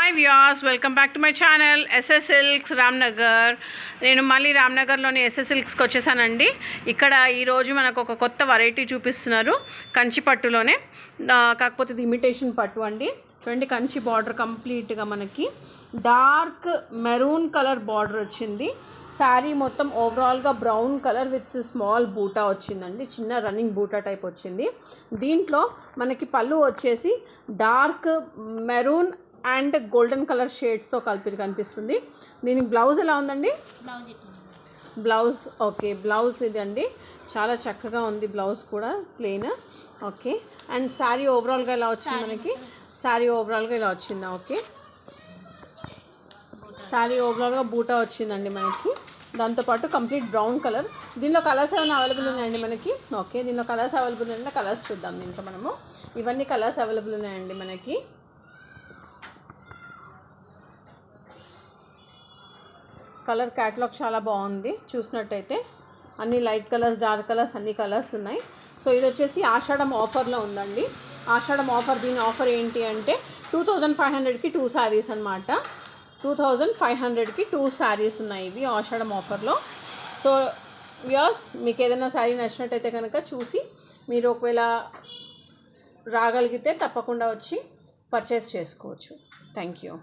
Hi viewers, welcome back to my channel SS Silks Ramnagar. నేను మళ్ళీ రామ్నగర్లోని SS సిల్క్స్కి వచ్చేసానండి. ఇక్కడ ఈరోజు మనకు ఒక కొత్త వెరైటీ చూపిస్తున్నారు కంచి పట్టులోనే. కాకపోతే ఇది ఇమిటేషన్ పట్టు అండి. చూడండి, కంచి బార్డర్ కంప్లీట్గా మనకి డార్క్ మెరూన్ కలర్ బార్డర్ వచ్చింది. శారీ మొత్తం ఓవరాల్గా బ్రౌన్ కలర్ విత్ స్మాల్ బూటా వచ్చిందండి. చిన్న రన్నింగ్ బూటా టైప్ వచ్చింది. దీంట్లో మనకి పళ్ళు వచ్చేసి dark maroon and golden colour షేడ్స్తో కలిపి కనిపిస్తుంది. దీనికి బ్లౌజ్ ఎలా ఉందండి? బ్లౌజ్ ఓకే, బ్లౌజ్ ఇది అండి. చాలా చక్కగా ఉంది బ్లౌజ్ కూడా, ప్లెయిన్. ఓకే, అండ్ శారీ ఓవరాల్గా ఎలా వచ్చింది మనకి? శారీ ఓవరాల్గా ఇలా వచ్చిందా? ఓకే, శారీ ఓవరాల్గా బూటా వచ్చిందండి మనకి. దాంతోపాటు కంప్లీట్ బ్రౌన్ కలర్. దీనిలో కలర్స్ ఏమైనా అవైలబుల్ ఉన్నాయండి మనకి? ఓకే, దీనిలో కలర్స్ అవైలబుల్ ఉన్నాయంటే కలర్స్ చూద్దాం. దీంట్లో మనము ఇవన్నీ కలర్స్ అవైలబుల్ ఉన్నాయండి మనకి. కలర్ క్యాటలాగ్ చాలా బాగుంది చూసినట్టయితే. అన్ని లైట్ కలర్స్, డార్క్ కలర్స్, అన్ని కలర్స్ ఉన్నాయి. సో ఇది వచ్చేసి ఆషాఢం ఆఫర్లో ఉందండి. ఆషాఢం ఆఫర్, దీని ఆఫర్ ఏంటి అంటే 2500కి 2 శారీస్ అనమాట. 2500కి 2 శారీస్ ఉన్నాయి ఇవి ఆషాఢం ఆఫర్లో. సో వ్యూయర్స్, మీకు ఏదైనా శారీ నచ్చినట్టయితే కనుక చూసి మీరు ఒకవేళ రాగలిగితే తప్పకుండా వచ్చి పర్చేస్ చేసుకోవచ్చు. Thank you.